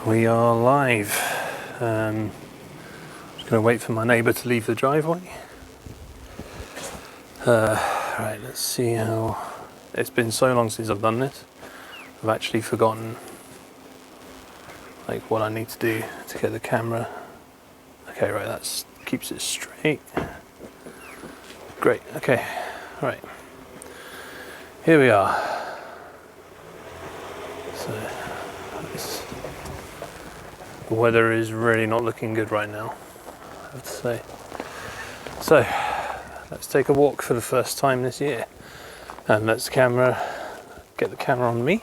We are live. Just going to wait for my neighbour to leave the driveway. Right, let's see how... It's been so long since I've done this. I've actually forgotten like what I need to do to get the camera. Okay, right, that keeps it straight. Great, okay, right. Here we are. So, the weather is really not looking good right now, I have to say. So, let's take a walk for the first time this year. And let's get the camera on me.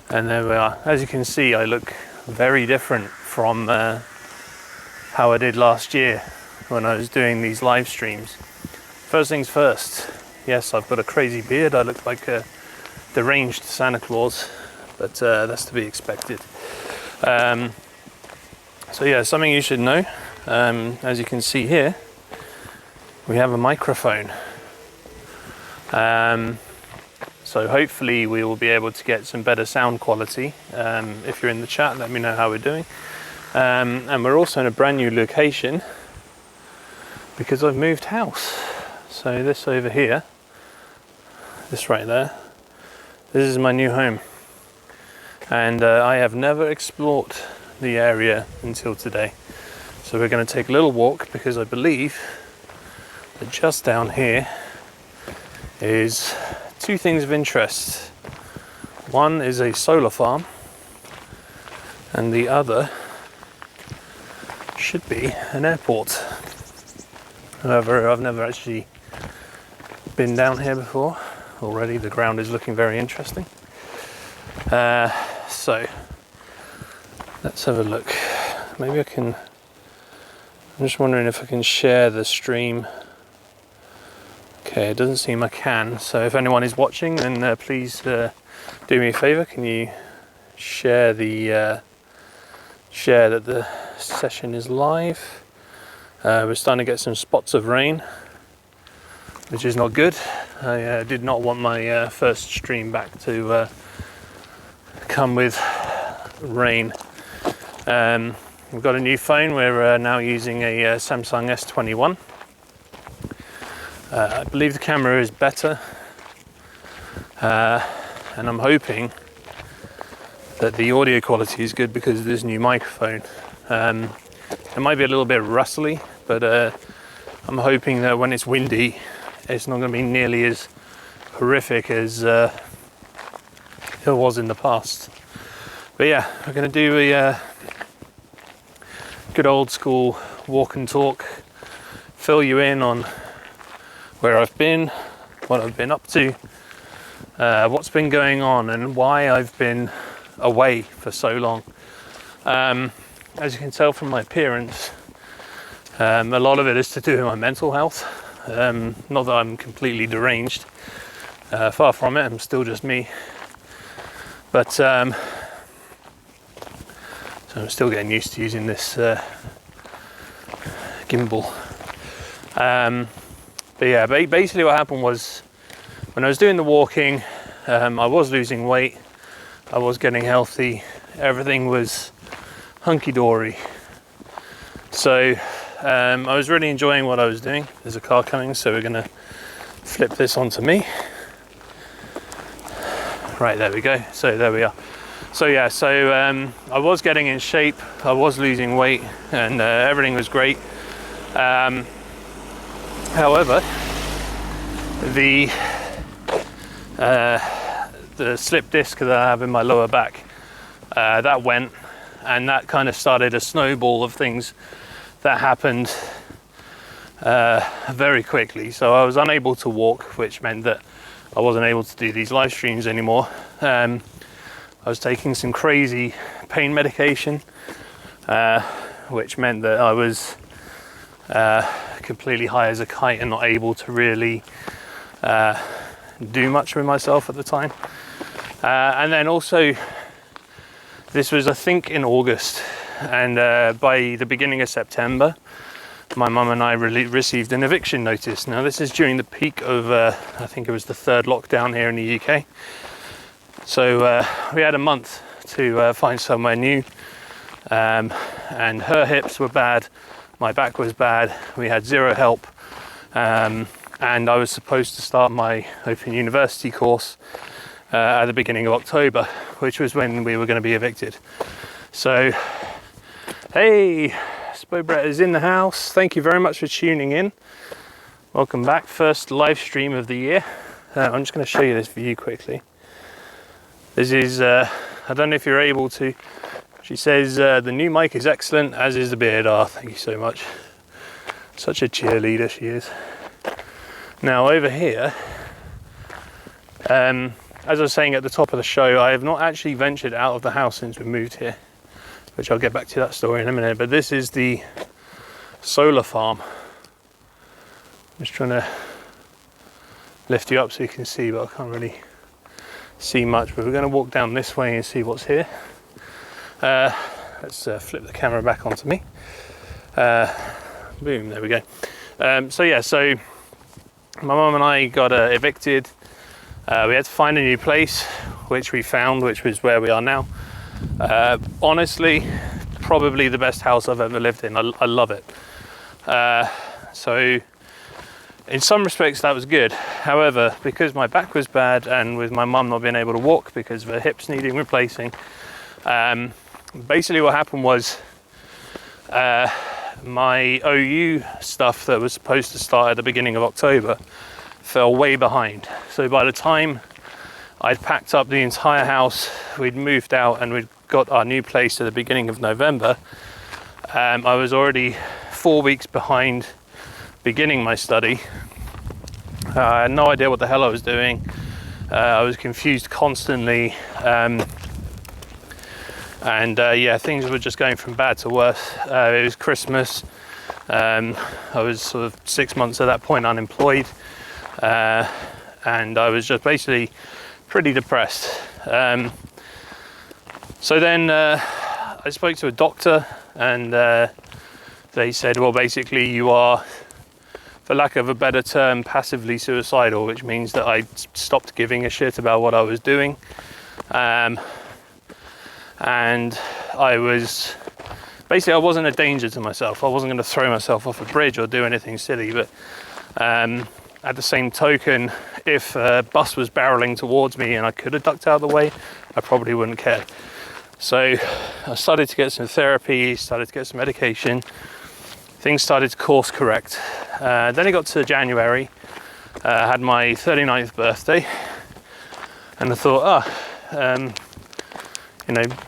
And there we are. As you can see, I look very different from how I did last year when I was doing these live streams. First things first, yes, I've got a crazy beard. I look like a deranged Santa Claus, but that's to be expected. So yeah, something you should know, as you can see here, we have a microphone. So hopefully we will be able to get some better sound quality. If you're in the chat, let me know how we're doing. And we're also in a brand new location because I've moved house. So this over here, this right there, this is my new home. And I have never explored the area until today. So we're going to take a little walk because I believe that just down here is two things of interest. One is a solar farm and the other should be an airport. However, I've never actually been down here before. Already the ground is looking very interesting. So let's have a look. Maybe I can, I'm just wondering if I can share the stream. Okay, it doesn't seem I can. So if anyone is watching, then please do me a favor. Can you share that the session is live? We're starting to get some spots of rain, which is not good. I did not want my first stream back to come with rain. We've got a new phone. We're now using a Samsung S21. I believe the camera is better, and I'm hoping that the audio quality is good because of this new microphone. It might be a little bit rustly, but I'm hoping that when it's windy, it's not going to be nearly as horrific as it was in the past. But yeah, we're going to do a good old school walk and talk, fill you in on where I've been, what I've been up to, what's been going on and why I've been away for so long. As you can tell from my appearance, a lot of it is to do with my mental health. Not that I'm completely deranged, far from it, I'm still just me. But so I'm still getting used to using this gimbal. But yeah, basically what happened was when I was doing the walking, I was losing weight, I was getting healthy, everything was hunky-dory. So I was really enjoying what I was doing. There's a car coming, so we're gonna flip this onto me. Right, there we go. So there we are. So yeah, I was getting in shape, I was losing weight, and everything was great. However, the slip disc that I have in my lower back, that went, and that kind of started a snowball of things that happened very quickly. So I was unable to walk, which meant that I wasn't able to do these live streams anymore. I was taking some crazy pain medication, which meant that I was completely high as a kite and not able to really do much with myself at the time. And then also, this was I think in August, and by the beginning of September, my mum and I received an eviction notice. Now this is during the peak of, I think it was the third lockdown here in the UK. So we had a month to find somewhere new. and her hips were bad, my back was bad, we had zero help, and I was supposed to start my Open University course at the beginning of October, which was when we were going to be evicted. So, hey, Spobrett is in the house. Thank you very much for tuning in. Welcome back. First live stream of the year. I'm just going to show you this view quickly. This is, I don't know if you're able to. She says the new mic is excellent, as is the beard. Ah, thank you so much. Such a cheerleader she is. Now over here, as I was saying at the top of the show, I have not actually ventured out of the house since we moved here, which I'll get back to that story in a minute. But this is the solar farm. I'm just trying to lift you up so you can see, but I can't really see much. But we're going to walk down this way and see what's here. Let's flip the camera back onto me. Boom, there we go. So my mum and I got evicted. We had to find a new place, which we found, which was where we are now. Honestly, probably the best house I've ever lived in. I love it. So in some respects that was good. However, because my back was bad and with my mum not being able to walk because of her hips needing replacing, basically what happened was my OU stuff that was supposed to start at the beginning of October fell way behind. So by the time I'd packed up the entire house, we'd moved out and we'd got our new place at the beginning of November, I was already 4 weeks behind beginning my study. I had no idea what the hell I was doing. I was confused constantly. Things were just going from bad to worse. It was Christmas. I was sort of 6 months at that point unemployed. And I was just basically pretty depressed. So then I spoke to a doctor and they said, well, basically you are, for lack of a better term, passively suicidal, which means that I stopped giving a shit about what I was doing. And I was, basically I wasn't a danger to myself. I wasn't going to throw myself off a bridge or do anything silly, but at the same token, if a bus was barreling towards me and I could have ducked out of the way, I probably wouldn't care. So I started to get some therapy, started to get some medication. Things started to course correct. Then it got to January. I had my 39th birthday, and I thought,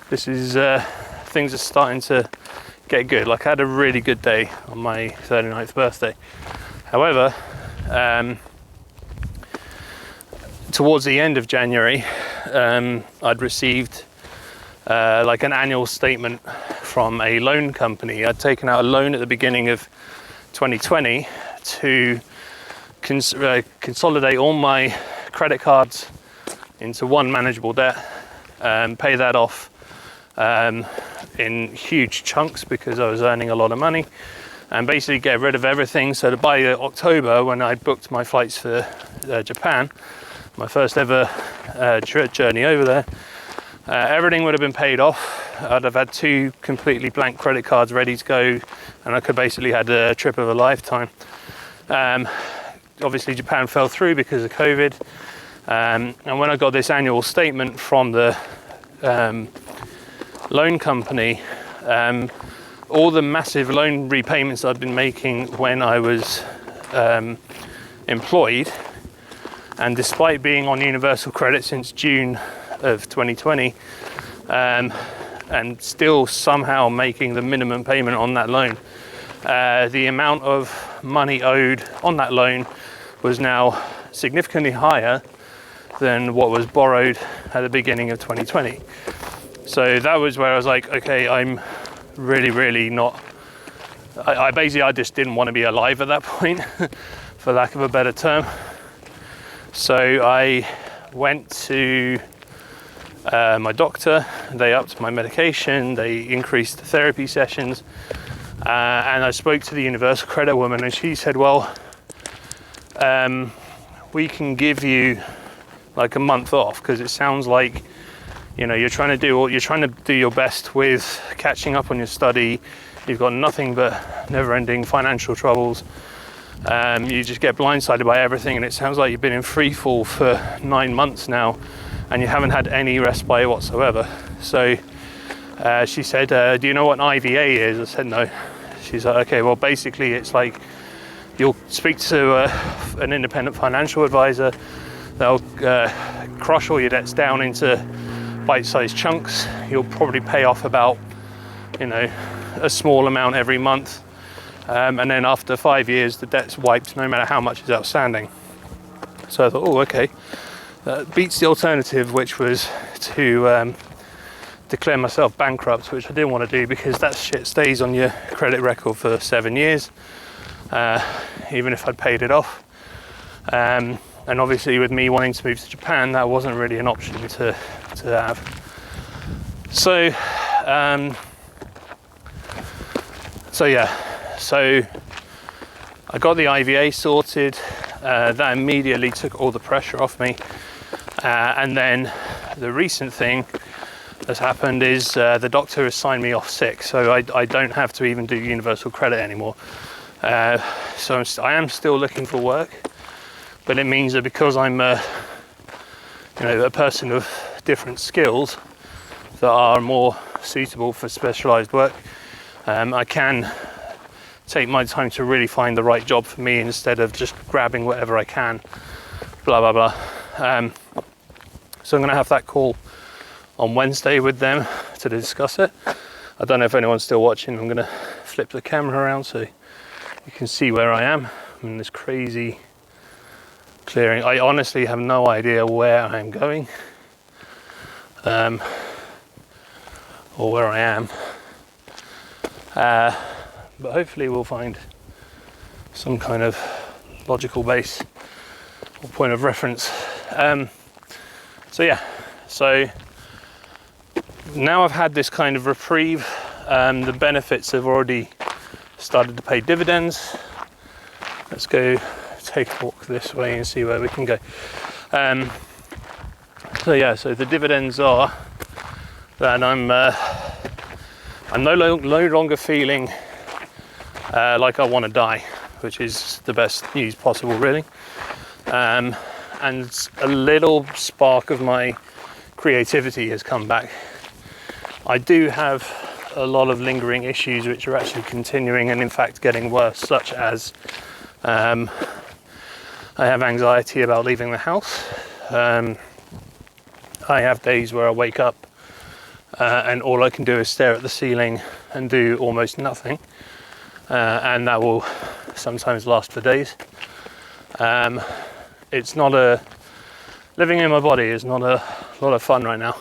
this is things are starting to get good. Like I had a really good day on my 39th birthday. However, towards the end of January, I'd received like an annual statement from a loan company. I'd taken out a loan at the beginning of 2020 to consolidate all my credit cards into one manageable debt, pay that off in huge chunks because I was earning a lot of money, and basically get rid of everything so that by October, when I booked my flights for Japan, my first ever journey over there, everything would have been paid off. I'd have had 2 completely blank credit cards ready to go, and I could basically had a trip of a lifetime. Obviously Japan fell through because of COVID, and when I got this annual statement from the loan company, all the massive loan repayments I'd been making when I was employed, and despite being on universal credit since June of 2020, and still somehow making the minimum payment on that loan, the amount of money owed on that loan was now significantly higher than what was borrowed at the beginning of 2020. So that was where I was like, okay, I'm really not, I just didn't want to be alive at that point, for lack of a better term. So I went to my doctor. They upped my medication, they increased the therapy sessions, and I spoke to the universal credit woman, and she said, well, we can give you like a month off, because it sounds like you know, you're trying to do your best with catching up on your study. You've got nothing but never-ending financial troubles. You just get blindsided by everything, and it sounds like you've been in free fall for 9 months now, and you haven't had any respite whatsoever. So she said, do you know what an IVA is? I said no. She's like, okay, well basically it's like you'll speak to an independent financial advisor. They'll crush all your debts down into bite-sized chunks. You'll probably pay off about, you know, a small amount every month, and then after 5 years the debt's wiped no matter how much is outstanding. So I thought, oh, okay, that beats the alternative, which was to declare myself bankrupt, which I didn't want to do because that shit stays on your credit record for 7 years, even if I'd paid it off. And obviously with me wanting to move to Japan, that wasn't really an option to have. So I got the IVA sorted. That immediately took all the pressure off me. And then the recent thing that's happened is the doctor has signed me off sick, so I don't have to even do universal credit anymore. So I am still looking for work, but it means that because I'm a person of different skills that are more suitable for specialised work, I can take my time to really find the right job for me instead of just grabbing whatever I can, blah, blah, blah. So I'm going to have that call on Wednesday with them to discuss it. I don't know if anyone's still watching. I'm going to flip the camera around so you can see where I am. I'm in this crazy clearing. I honestly have no idea where I'm going, or where I am. But hopefully we'll find some kind of logical base or point of reference. So now I've had this kind of reprieve. The benefits have already started to pay dividends. Let's go take a walk this way and see where we can go. So the dividends are that I'm no longer feeling like I want to die, which is the best news possible, really. And a little spark of my creativity has come back. I do have a lot of lingering issues which are actually continuing and in fact getting worse, such as I have anxiety about leaving the house. I have days where I wake up and all I can do is stare at the ceiling and do almost nothing, and that will sometimes last for days. It's not living in my body is not a lot of fun right now.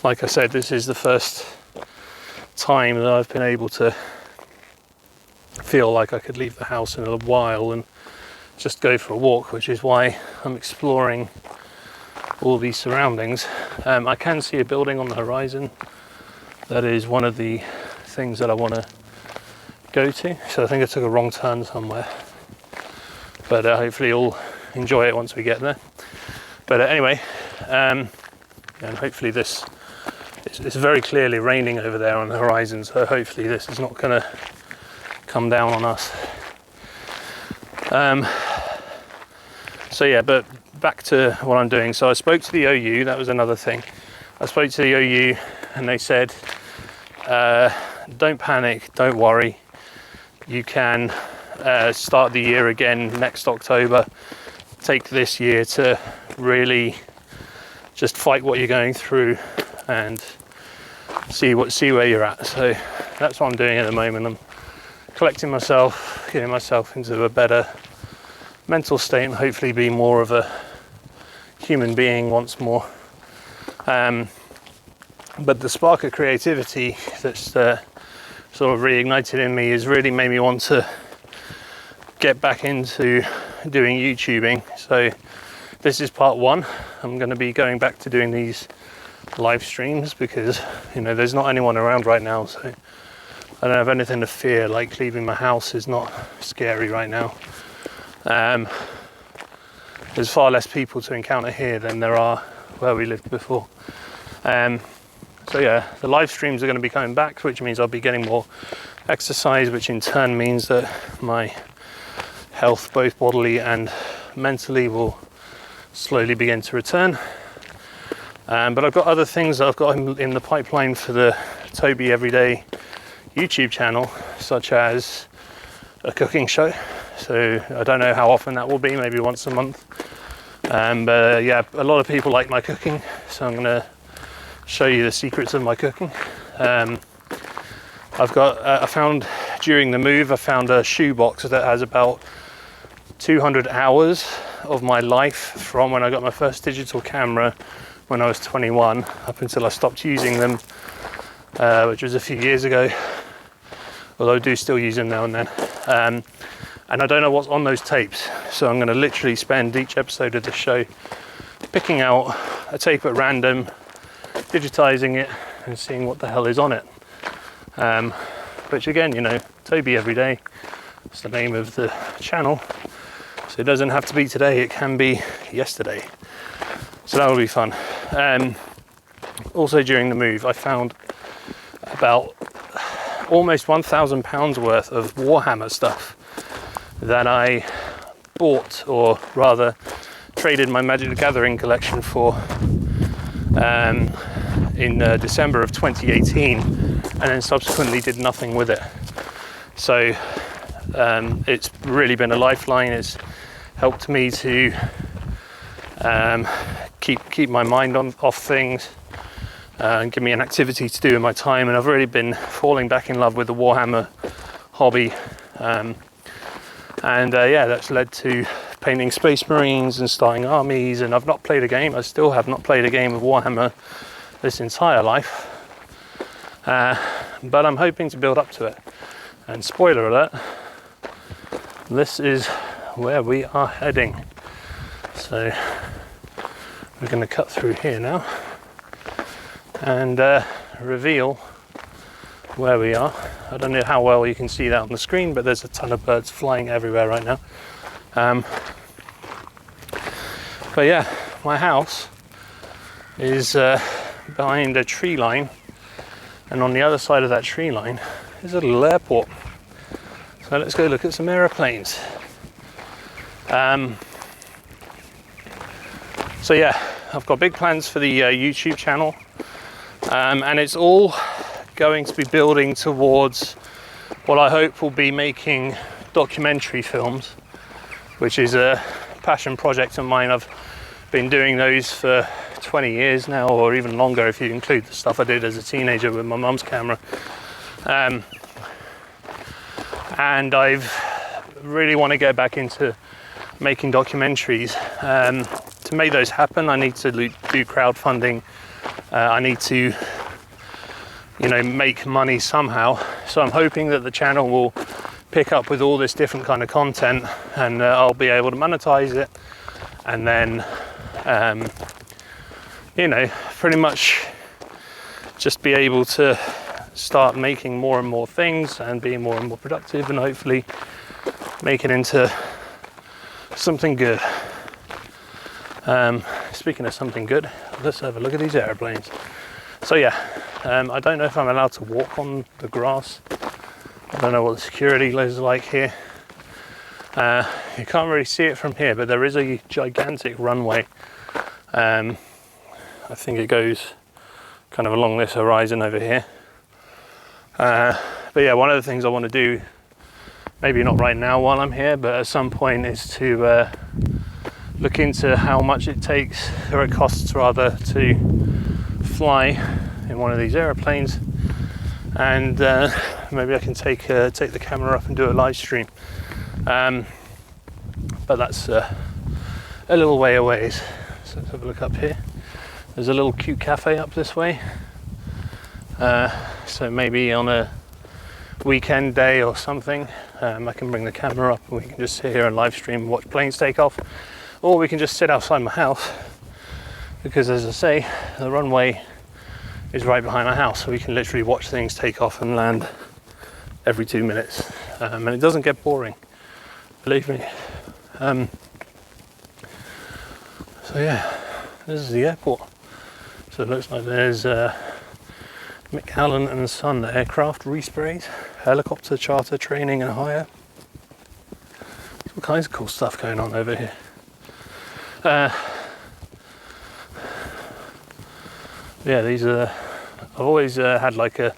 Like I said, this is the first time that I've been able to feel like I could leave the house in a while and just go for a walk, which is why I'm exploring all these surroundings. I can see a building on the horizon. That is one of the things that I want to go to. So I think I took a wrong turn somewhere, but hopefully you'll enjoy it once we get there. But anyway, and hopefully this, it's very clearly raining over there on the horizon, so hopefully this is not going to come down on us. But back to what I'm doing. So I spoke to the OU, that was another thing. I spoke to the OU and they said, don't panic, don't worry. You can start the year again next October. Take this year to really just fight what you're going through and see where you're at. So that's what I'm doing at the moment. I'm collecting myself, getting myself into a better mental state and hopefully be more of a human being once more. But the spark of creativity that's sort of reignited in me has really made me want to get back into doing YouTubing. So this is part one. I'm going to be going back to doing these live streams because, you know, there's not anyone around right now, so I don't have anything to fear. Like leaving my house is not scary right now. There's far less people to encounter here than there are where we lived before. So yeah, the live streams are going to be coming back, which means I'll be getting more exercise, which in turn means that my health, both bodily and mentally, will slowly begin to return. But I've got other things that I've got in the pipeline for the Toby Everyday YouTube channel, such as a cooking show. So I don't know how often that will be, maybe once a month. But yeah, a lot of people like my cooking, so I'm going to show you the secrets of my cooking. I found during the move, I found a shoebox that has about 200 hours of my life from when I got my first digital camera when I was 21 up until I stopped using them, which was a few years ago, although I do still use them now and then. And I don't know what's on those tapes, so I'm going to literally spend each episode of the show picking out a tape at random, digitizing it and seeing what the hell is on it. Which again, you know, Toby Everyday, it's the name of the channel, so it doesn't have to be today, it can be yesterday. So that will be fun. Also during the move, I found about almost £1,000 worth of Warhammer stuff that I bought, or rather traded my Magic the Gathering collection for in December of 2018, and then subsequently did nothing with it. So it's really been a lifeline. It's helped me to keep my mind off things and give me an activity to do in my time. And I've really been falling back in love with the Warhammer hobby. Yeah, that's led to painting Space Marines and starting armies, and I've not played a game. I still have not played a game of Warhammer this entire life, but I'm hoping to build up to it. And spoiler alert, this is where we are heading. So we're going to cut through here now and reveal where we are. I don't know how well you can see that on the screen, but there's a ton of birds flying everywhere right now. But yeah, my house is behind a tree line, and on the other side of that tree line is a little airport. So let's go look at some aeroplanes. So yeah, I've got big plans for the YouTube channel, and it's all going to be building towards what I hope will be making documentary films, which is a passion project of mine. I've been doing those for 20 years now, or even longer if you include the stuff I did as a teenager with my mum's camera. And I've really want to get back into making documentaries. To make those happen, I need to do crowdfunding. I need to, you know, make money somehow. So I'm hoping that the channel will pick up with all this different kind of content, and I'll be able to monetize it, and then you know, pretty much just be able to start making more and more things and being more and more productive, and hopefully make it into something good. Speaking of something good, let's have a look at these airplanes. So yeah, I don't know if I'm allowed to walk on the grass. I don't know what the security is like here. You can't really see it from here, but there is a gigantic runway. I think it goes kind of along this horizon over here. But yeah, one of the things I want to do, maybe not right now while I'm here, but at some point, is to look into how much it takes, or it costs rather, to fly in one of these airplanes, and maybe I can take the camera up and do a live stream. But that's a little way away. So let's have a look up here. There's a little cute cafe up this way. So maybe on a weekend day or something, I can bring the camera up and we can just sit here and live stream, watch planes take off. Or we can just sit outside my house, because as I say, the runway is right behind my house, so we can literally watch things take off and land every 2 minutes. And it doesn't get boring, believe me. So yeah, this is the airport. So it looks like there's Mick Allen and Son aircraft resprays, helicopter charter training and hire. There's all kinds of cool stuff going on over here. Yeah, these are. I've always had like a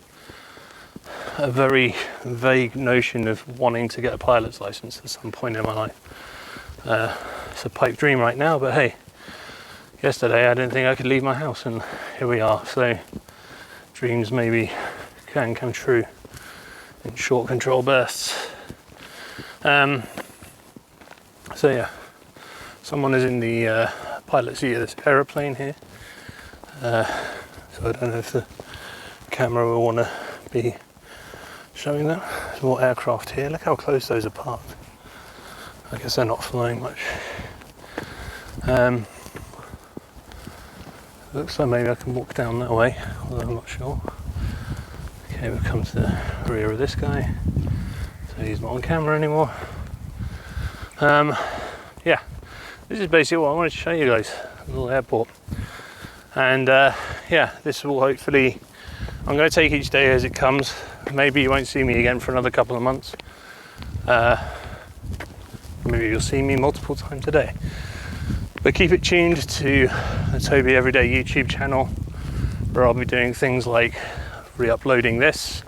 very vague notion of wanting to get a pilot's license at some point in my life. It's a pipe dream right now, but hey, yesterday I didn't think I could leave my house, and here we are. So dreams maybe can come true in short control bursts. So yeah, someone is in the pilot seat of this aeroplane here. So I don't know if the camera will want to be showing that. There's more aircraft here. Look how close those are parked. I guess they're not flying much. Looks like maybe I can walk down that way, although I'm not sure. Okay, we've come to the rear of this guy. So he's not on camera anymore. Yeah, this is basically what I wanted to show you guys. A little airport. And yeah, this will hopefully, I'm going to take each day as it comes. Maybe you won't see me again for another couple of months. Maybe you'll see me multiple times a day. But keep it tuned to the Toby Everyday YouTube channel, where I'll be doing things like re-uploading this,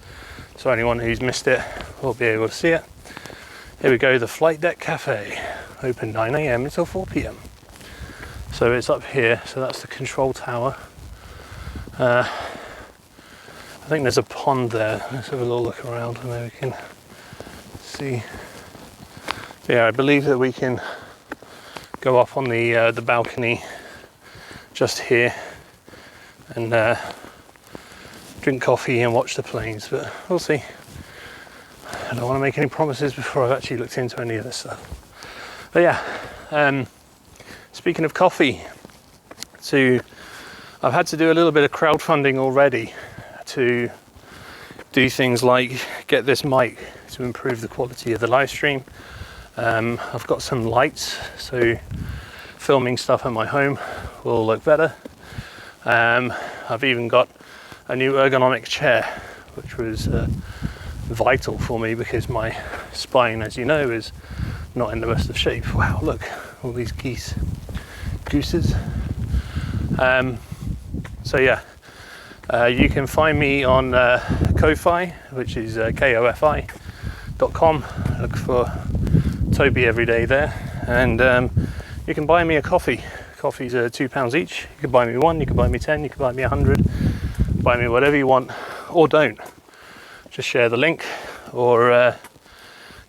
so anyone who's missed it will be able to see it. Here we go, the Flight Deck Cafe, open 9 AM until 4 PM. So it's up here, so that's the control tower. I think there's a pond there. Let's have a little look around and then we can see. Yeah, I believe that we can go up on the balcony just here and drink coffee and watch the planes, but we'll see. I don't want to make any promises before I've actually looked into any of this stuff. But yeah, speaking of coffee, I've had to do a little bit of crowdfunding already to do things like get this mic to improve the quality of the live stream. I've got some lights, so filming stuff at my home will look better. I've even got a new ergonomic chair, which was vital for me because my spine, as you know, is not in the best of shape. Wow, look, all these gooses. So yeah, you can find me on Ko-Fi, which is kofi.com. Look for Toby Everyday there, and you can buy me a coffee. Coffees are £2 each. You can buy me 1, you can buy me 10, you can buy me 100. Buy me whatever you want, or don't. Just share the link, or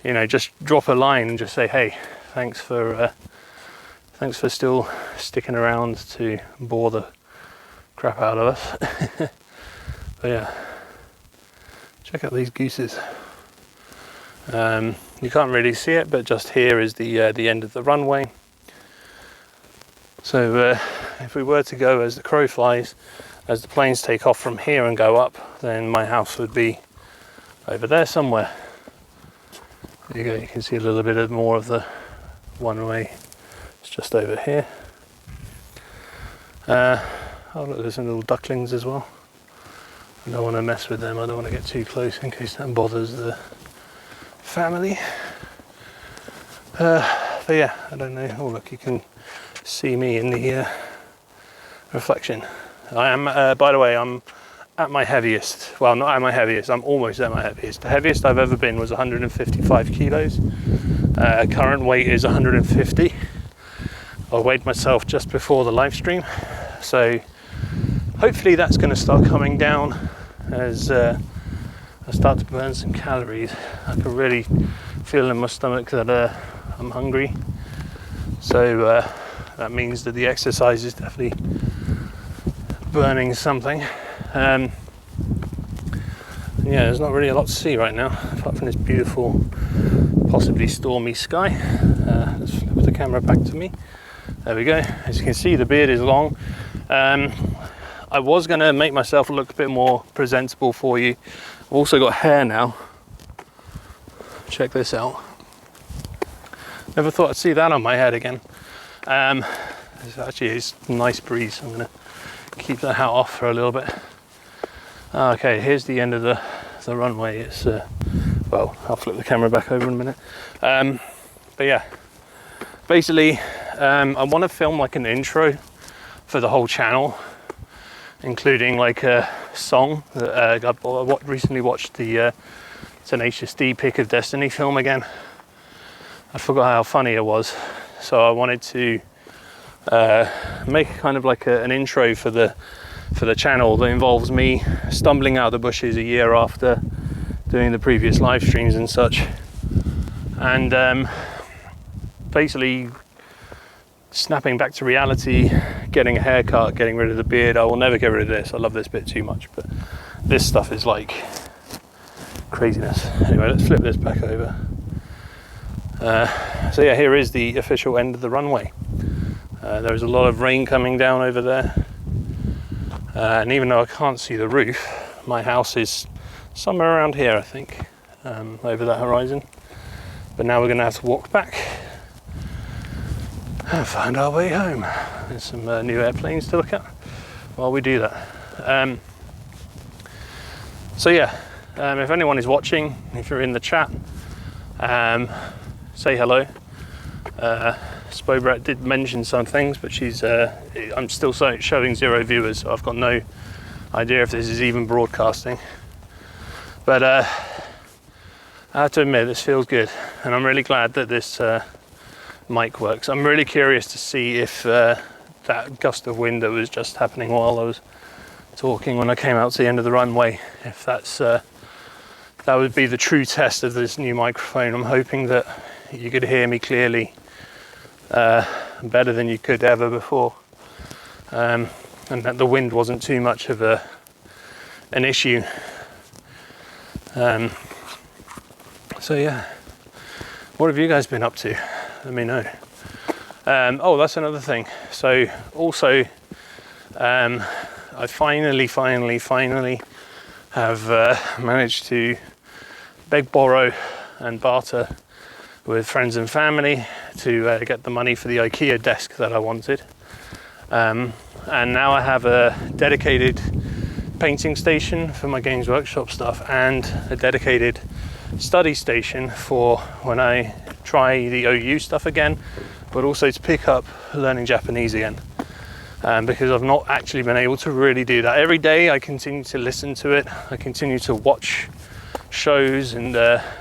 you know, just drop a line and just say, hey, thanks for still sticking around to bore the crap out of us. But yeah, check out these gooses. You can't really see it, but just here is the end of the runway. So if we were to go as the crow flies, as the planes take off from here and go up, then my house would be over there somewhere. There you go, you can see a little bit more of the one way. It's just over here. Oh look, there's some little ducklings as well. I don't want to mess with them, I don't want to get too close in case that bothers the family. But yeah, I don't know. Oh look, you can see me in the reflection. I am, by the way, I'm at my heaviest. Well, not at my heaviest, I'm almost at my heaviest. The heaviest I've ever been was 155 kilos. Current weight is 150. I weighed myself just before the live stream. So hopefully that's going to start coming down as I start to burn some calories. I can really feel in my stomach that I'm hungry. So that means that the exercise is definitely burning something. Yeah, there's not really a lot to see right now, apart from this beautiful, possibly stormy sky. Let's flip the camera back to me. There we go. As you can see, the beard is long. I was going to make myself look a bit more presentable for you. I've also got hair now. Check this out. Never thought I'd see that on my head again. It's actually a nice breeze. I'm going to keep the hat off for a little bit. Okay, here's the end of the runway. It's well, I'll flip the camera back over in a minute. But yeah, basically I want to film like an intro for the whole channel, including like a song that I recently watched the Tenacious D Pick of Destiny film again. I forgot how funny it was, so I wanted to make kind of like an intro for the channel that involves me stumbling out of the bushes a year after doing the previous live streams and such, and basically snapping back to reality, getting a haircut, getting rid of the beard. I will never get rid of this. I love this bit too much, but this stuff is like craziness. Anyway, let's flip this back over. So yeah, here is the official end of the runway. There is a lot of rain coming down over there, and even though I can't see the roof, my house is somewhere around here, I think, over that horizon. But now we're going to have to walk back and find our way home. There's some new airplanes to look at while we do that. So yeah, if anyone is watching, if you're in the chat, say hello. Spobrat did mention some things, but I'm still showing 0 viewers, so I've got no idea if this is even broadcasting. But I have to admit, this feels good, and I'm really glad that this mic works. I'm really curious to see if that gust of wind that was just happening while I was talking when I came out to the end of the runway, if that would be the true test of this new microphone. I'm hoping that you could hear me clearly, better than you could ever before, and that the wind wasn't too much of an issue. So yeah, what have you guys been up to? Let me know. Oh, that's another thing. So also, I finally have managed to beg, borrow and barter with friends and family to get the money for the IKEA desk that I wanted. And now I have a dedicated painting station for my Games Workshop stuff and a dedicated study station for when I try the OU stuff again, but also to pick up learning Japanese again. Because I've not actually been able to really do that. Every day I continue to listen to it, I continue to watch shows and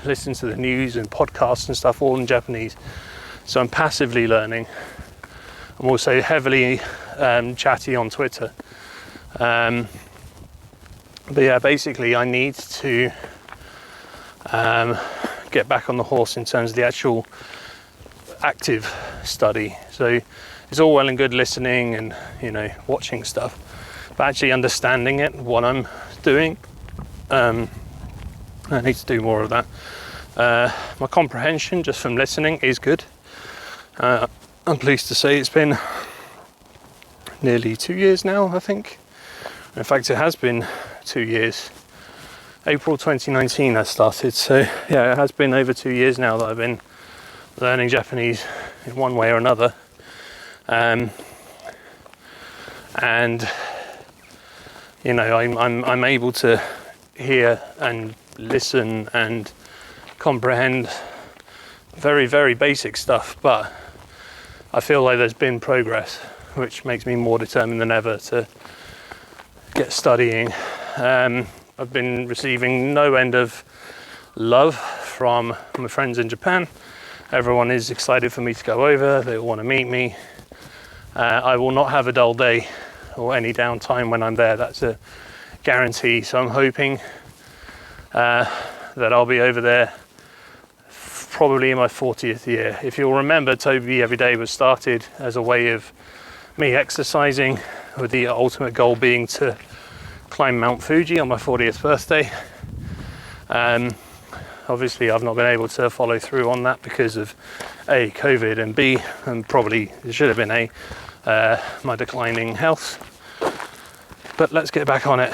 listen to the news and podcasts and stuff, all in Japanese. So I'm passively learning. I'm also heavily chatty on Twitter. But yeah, basically I need to get back on the horse in terms of the actual active study. So it's all well and good listening and, you know, watching stuff, but actually understanding it, what I'm doing, I need to do more of that. My comprehension just from listening is good. I'm pleased to say it's been nearly 2 years now, I think. In fact, it has been 2 years. April 2019 I started, so yeah, it has been over 2 years now that I've been learning Japanese in one way or another. And you know, I'm able to hear and listen and comprehend very, very basic stuff, but I feel like there's been progress, which makes me more determined than ever to get studying. I've been receiving no end of love from my friends in Japan. Everyone is excited for me to go over. They all want to meet me. I will not have a dull day or any downtime when I'm there. That's a guarantee. So I'm hoping that I'll be over there probably in my 40th year. If you'll remember, Toby Every Day was started as a way of me exercising, with the ultimate goal being to climb Mount Fuji on my 40th birthday. Obviously I've not been able to follow through on that because of A, COVID, and B, and probably it should have been A, my declining health. But let's get back on it.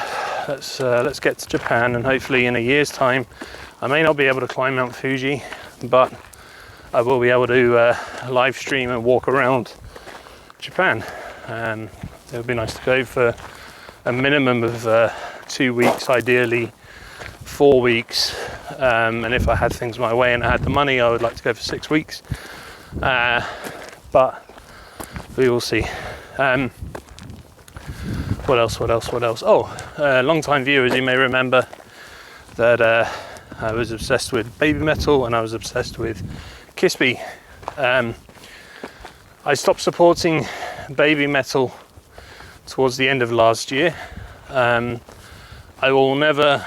Let's get to Japan, and hopefully in a year's time I may not be able to climb Mount Fuji, but I will be able to live stream and walk around Japan. It would be nice to go for a minimum of 2 weeks, ideally 4 weeks, and if I had things my way and I had the money, I would like to go for 6 weeks, but we will see. What else? Oh, long-time viewers, you may remember that I was obsessed with baby metal and I was obsessed with Kispy. I stopped supporting baby metal towards the end of last year. I will never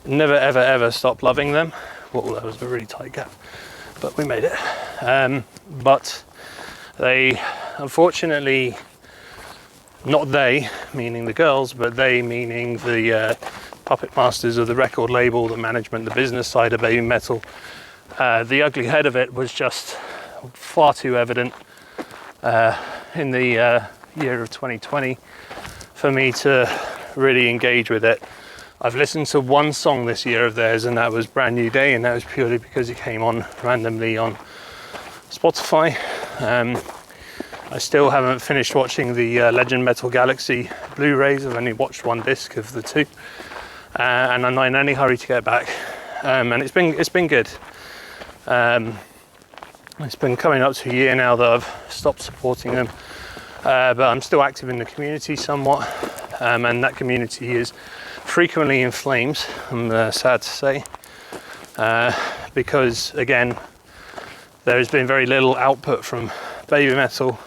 ever stop loving them. Well, that was a really tight gap, but we made it. But they, unfortunately, not they, meaning the girls, but they, meaning the puppet masters of the record label, the management, the business side of baby metal. The ugly head of it was just far too evident in the year of 2020 for me to really engage with it. I've listened to one song this year of theirs, and that was Brand New Day, and that was purely because it came on randomly on Spotify. I still haven't finished watching the Legend Metal Galaxy Blu-rays. I've only watched one disc of the two, and I'm not in any hurry to get back. And it's been good. It's been coming up to a year now that I've stopped supporting them, but I'm still active in the community somewhat, and that community is frequently in flames, I'm sad to say, because again, there has been very little output from baby metal,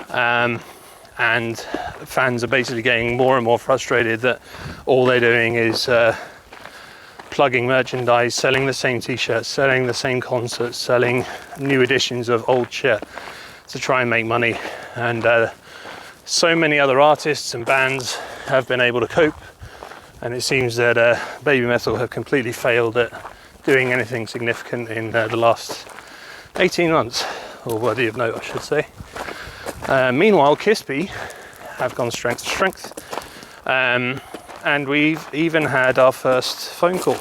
and fans are basically getting more and more frustrated that all they're doing is plugging merchandise, selling the same t-shirts, selling the same concerts, selling new editions of old shit to try and make money. And so many other artists and bands have been able to cope, and it seems that baby metal have completely failed at doing anything significant in the last 18 months, or worthy of note, I should say. Meanwhile, Kispy have gone strength to strength, and we've even had our first phone call,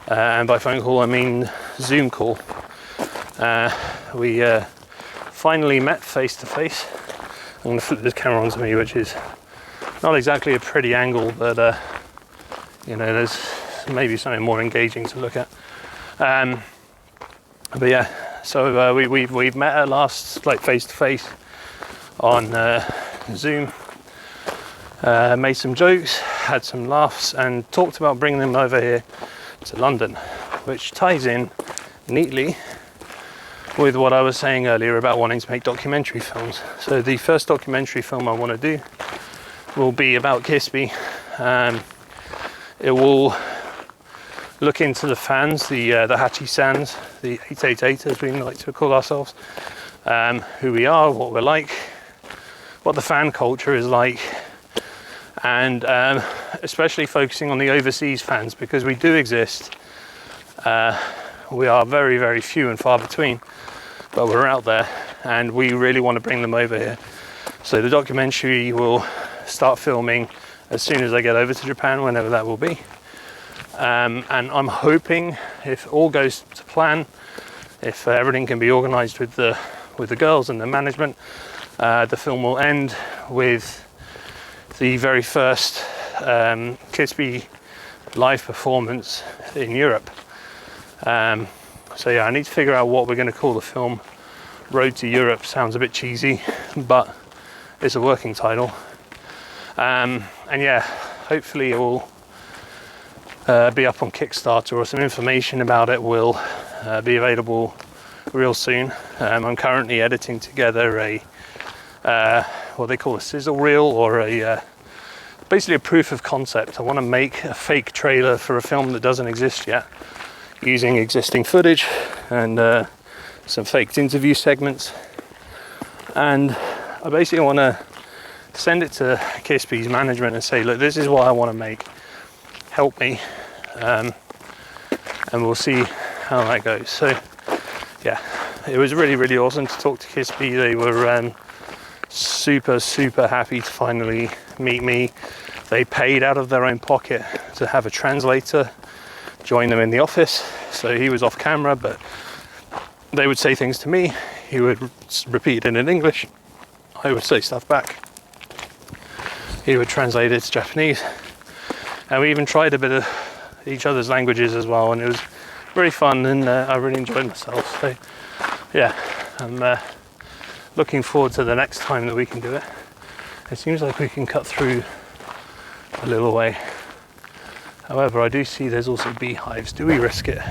and by phone call I mean Zoom call. We finally met face to face. I'm going to flip this camera onto me, which is not exactly a pretty angle, but you know, there's maybe something more engaging to look at. But yeah, so we've met at last, like face to face on Zoom. Made some jokes, had some laughs, and talked about bringing them over here to London, which ties in neatly with what I was saying earlier about wanting to make documentary films. So the first documentary film I want to do will be about Kispy. It will look into the fans, the Hachi-sans, the 888 as we like to call ourselves, who we are, what we're like, what the fan culture is like, and especially focusing on the overseas fans, because we do exist. We are very, very few and far between, but we're out there, and we really want to bring them over here. So the documentary will start filming as soon as I get over to Japan, whenever that will be. And I'm hoping, if all goes to plan, if everything can be organised with the girls and the management, the film will end with the very first Kispy live performance in Europe. So yeah, I need to figure out what we're going to call the film. Road to Europe sounds a bit cheesy, but it's a working title. And yeah, hopefully it will be up on Kickstarter, or some information about it will be available real soon. I'm currently editing together a what they call a sizzle reel, or basically a proof of concept. I want to make a fake trailer for a film that doesn't exist yet, using existing footage and some faked interview segments. And I basically want to send it to Kispy's management and say, look, this is what I want to make, help me, and we'll see how that goes. So yeah, it was really, really awesome to talk to Kispy. They were super happy to finally meet me. They paid out of their own pocket to have a translator join them in the office, so he was off camera, but they would say things to me, he would repeat it in English, I would say stuff back. He would translate it to Japanese, and we even tried a bit of each other's languages as well, and it was very fun, and I really enjoyed myself. So yeah, I'm looking forward to the next time that we can do it. It seems like we can cut through a little way. However, I do see there's also beehives. Do we risk it?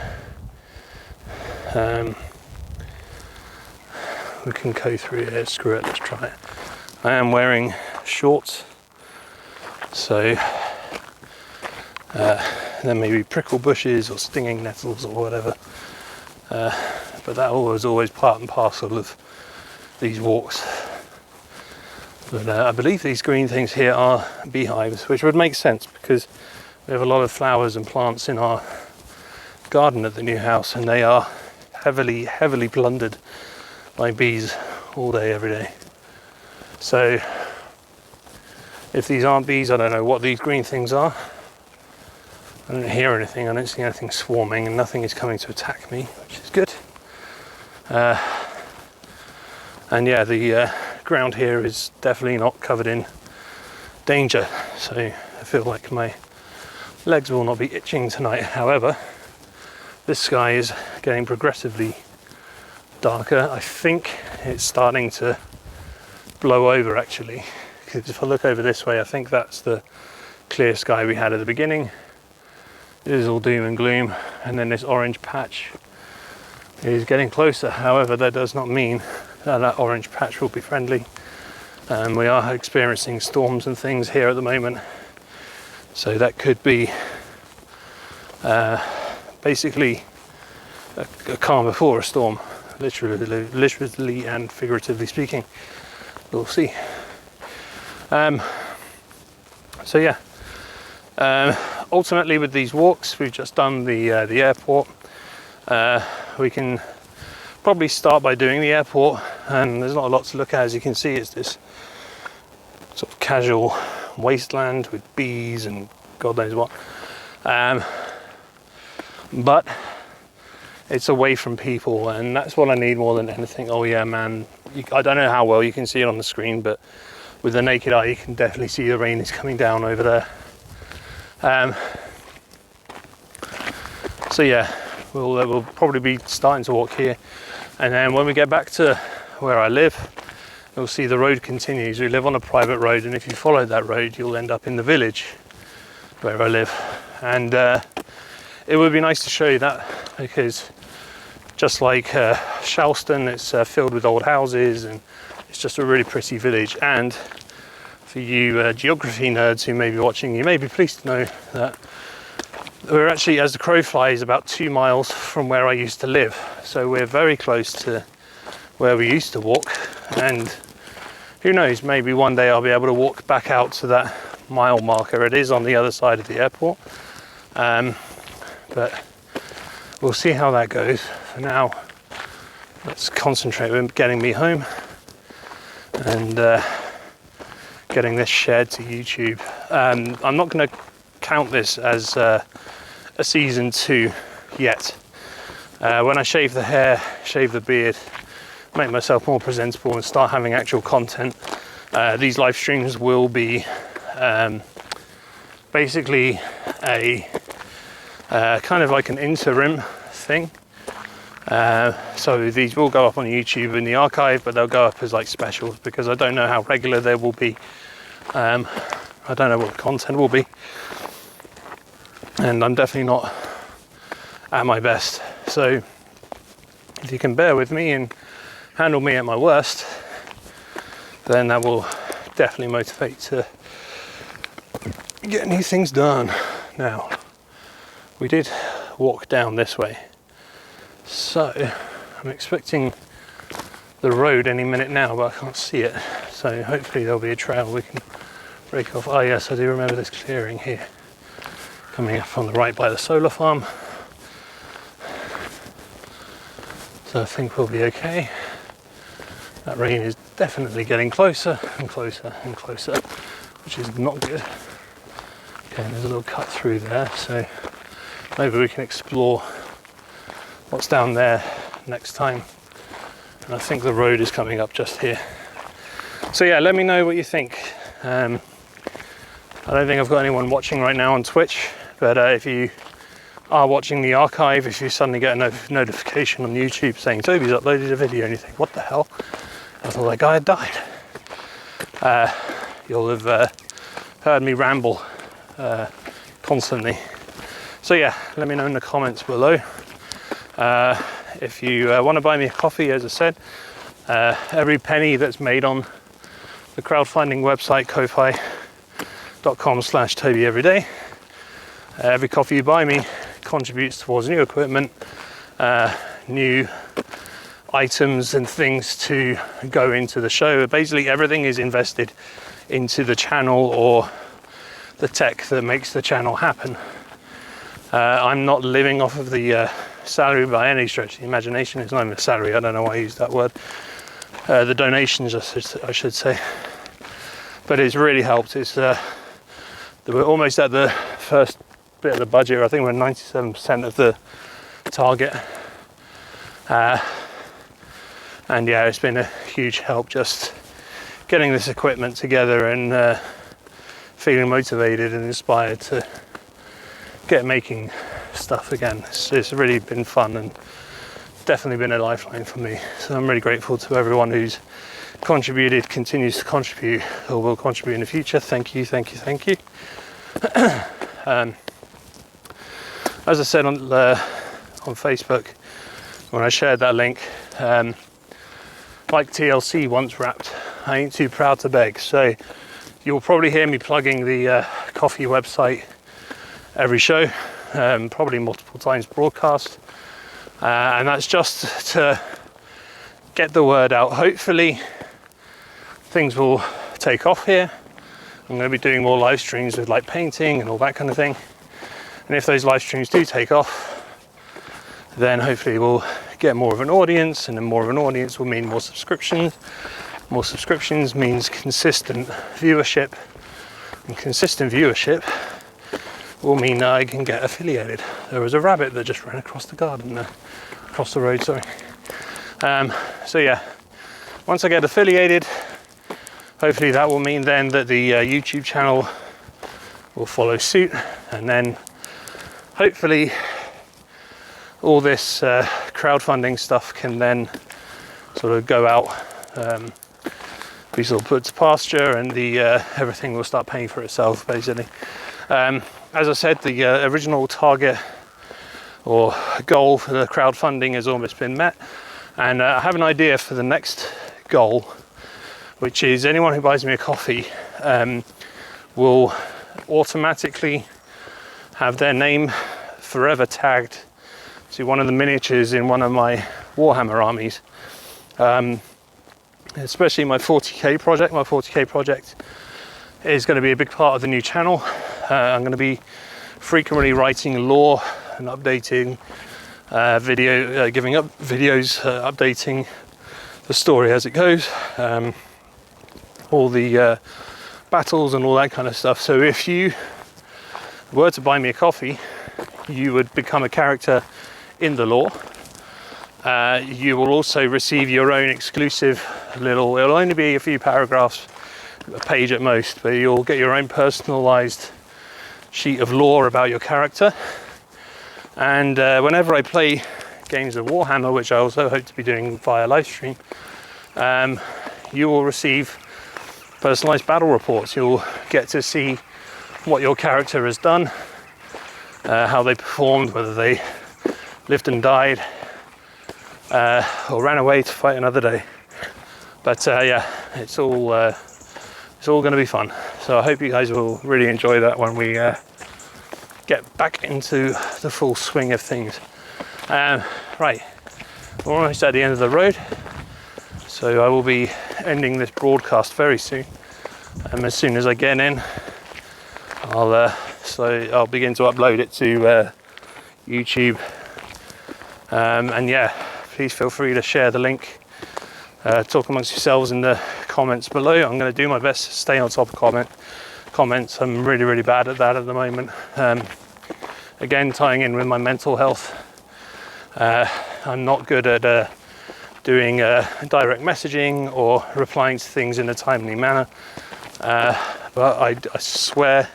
We can go through here. Screw it, let's try it. I am wearing shorts, so there may be prickle bushes or stinging nettles or whatever, but that was always part and parcel of these walks. But I believe these green things here are beehives, which would make sense because we have a lot of flowers and plants in our garden at the new house, and they are heavily plundered by bees all day, every day. So if these aren't bees, I don't know what these green things are. I don't hear anything, I don't see anything swarming, and nothing is coming to attack me, which is good. And yeah, the ground here is definitely not covered in danger, so I feel like my legs will not be itching tonight. However, this sky is getting progressively darker. I think it's starting to blow over actually, because if I look over this way, I think that's the clear sky we had at the beginning. It is all doom and gloom, and then this orange patch is getting closer. However, that does not mean that orange patch will be friendly. We are experiencing storms and things here at the moment, so that could be basically a calm before a storm, literally and figuratively speaking. We'll see. So yeah, ultimately with these walks, we've just done the airport. We can probably start by doing the airport, and there's not a lot to look at. As you can see, it's this sort of casual wasteland with bees and God knows what. But it's away from people, and that's what I need more than anything. Oh yeah, man, I don't know how well you can see it on the screen, but with the naked eye you can definitely see the rain is coming down over there. So yeah, we'll probably be starting to walk here, and then when we get back to where I live, you'll see the road continues. We live on a private road, and if you follow that road you'll end up in the village where I live. And it would be nice to show you that, because just like Charleston, it's filled with old houses, and it's just a really pretty village. And for you geography nerds who may be watching, you may be pleased to know that we're actually, as the crow flies, about 2 miles from where I used to live. So we're very close to where we used to walk, and who knows, maybe one day I'll be able to walk back out to that mile marker. It is on the other side of the airport, but we'll see how that goes. For now, let's concentrate on getting me home and getting this shared to YouTube. I'm not going to count this as a season 2 yet. When I shave the hair, shave the beard, make myself more presentable and start having actual content, these live streams will be basically a kind of like an interim thing. So these will go up on YouTube in the archive, but they'll go up as like specials, because I don't know how regular they will be. I don't know what the content will be, and I'm definitely not at my best. So if you can bear with me and handle me at my worst, then that will definitely motivate to get new things done. Now, we did walk down this way, so I'm expecting the road any minute now, but I can't see it, so hopefully there'll be a trail we can break off. Oh yes, I do remember this clearing here coming up on the right by the solar farm, so I think we'll be okay. That rain is definitely getting closer and closer and closer, which is not good. Okay, there's a little cut through there, so maybe we can explore what's down there next time. And I think the road is coming up just here. So yeah, let me know what you think. I don't think I've got anyone watching right now on Twitch, but if you are watching the archive, if you suddenly get a notification on YouTube saying Toby's uploaded a video and you think, what the hell? I thought that guy had died. You'll have heard me ramble constantly. So yeah, let me know in the comments below. If you want to buy me a coffee, as I said, every penny that's made on the crowdfunding website, ko-fi.com/TobyEveryday, every coffee you buy me contributes towards new equipment, new items and things to go into the show. Basically everything is invested into the channel or the tech that makes the channel happen. I'm not living off of the salary by any stretch of the imagination. It's not even a salary, I don't know why I use that word. The donations, I should say. But it's really helped. We're almost at the first bit of the budget. I think we're 97% of the target. And yeah, it's been a huge help just getting this equipment together and feeling motivated and inspired to get making stuff again. It's really been fun and definitely been a lifeline for me. So I'm really grateful to everyone who's contributed, continues to contribute, or will contribute in the future. Thank you, thank you, thank you. As I said on Facebook when I shared that link, like TLC once rapped, I ain't too proud to beg. So you'll probably hear me plugging the coffee website every show, probably multiple times broadcast, and that's just to get the word out. Hopefully things will take off here. I'm going to be doing more live streams with like painting and all that kind of thing, and if those live streams do take off, then hopefully we'll get more of an audience, and then more of an audience will mean more subscriptions. More subscriptions means consistent viewership, and consistent viewership will mean that I can get affiliated. There was a rabbit that just ran across the garden there, across the road, sorry. So yeah, once I get affiliated, hopefully that will mean then that the YouTube channel will follow suit, and then hopefully all this crowdfunding stuff can then sort of go out, be sort of put to pasture, and the everything will start paying for itself basically. As I said, the original target or goal for the crowdfunding has almost been met, and I have an idea for the next goal, which is anyone who buys me a coffee will automatically have their name forever tagged to one of the miniatures in one of my Warhammer armies, especially my 40k project. My 40k project is going to be a big part of the new channel. I'm going to be frequently writing lore and updating giving up videos, updating the story as it goes, all the battles and all that kind of stuff. So if you were to buy me a coffee, you would become a character in the lore. You will also receive your own exclusive little, it'll only be a few paragraphs, a page at most, but you'll get your own personalized sheet of lore about your character. And whenever I play games of Warhammer, which I also hope to be doing via live stream, you will receive personalized battle reports. You'll get to see what your character has done, how they performed, whether they lived and died, or ran away to fight another day. But yeah, it's all going to be fun. So I hope you guys will really enjoy that when we get back into the full swing of things. Right, we're almost at the end of the road, so I will be ending this broadcast very soon. As soon as I get in, I'll begin to upload it to YouTube. And yeah, please feel free to share the link. Talk amongst yourselves in the comments below. I'm going to do my best to stay on top of comments. I'm really bad at that at the moment. Again, tying in with my mental health, I'm not good at doing direct messaging or replying to things in a timely manner. But I swear,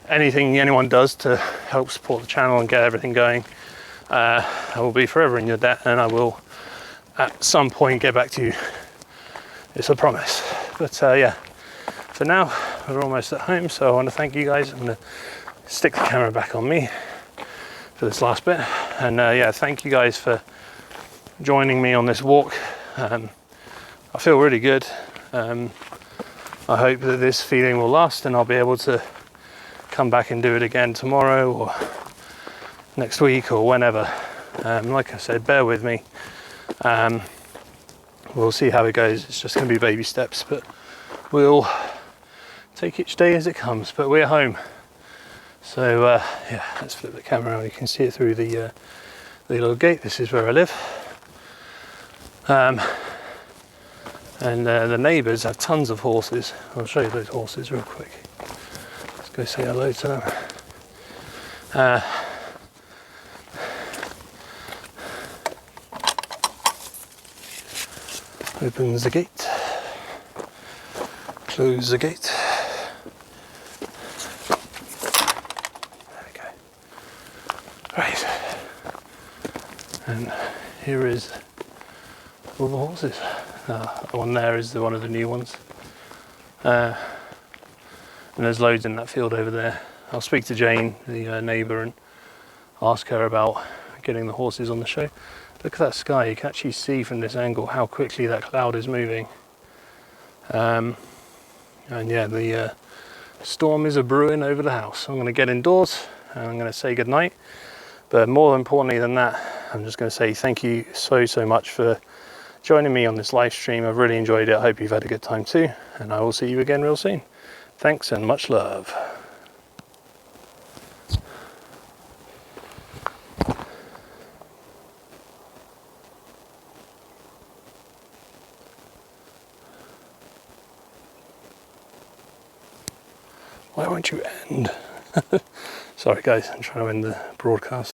anything anyone does to help support the channel and get everything going, I will be forever in your debt, and I will at some point get back to you. It's a promise. But yeah, for now, we're almost at home, so I want to thank you guys. I'm going to stick the camera back on me for this last bit. And yeah, thank you guys for joining me on this walk. I feel really good. I hope that this feeling will last and I'll be able to come back and do it again tomorrow or next week or whenever. Like I said, bear with me. We'll see how it goes. It's just going to be baby steps, but we'll take each day as it comes. But we're home. So yeah, let's flip the camera around. You can see it through the little gate. This is where I live. And the neighbours have tons of horses. I'll show you those horses real quick. Let's go say hello to them. Opens the gate. Close the gate. There we go. Right. And here is all the horses. The one there is one of the new ones. And there's loads in that field over there. I'll speak to Jane, the neighbour, and ask her about getting the horses on the show. Look at that sky. You can actually see from this angle how quickly that cloud is moving. And yeah, the storm is a-brewing over the house. I'm going to get indoors and I'm going to say goodnight. But more importantly than that, I'm just going to say thank you so much for joining me on this live stream. I've really enjoyed it. I hope you've had a good time too. And I will see you again real soon. Thanks and much love. Why won't you end? Sorry guys, I'm trying to end the broadcast.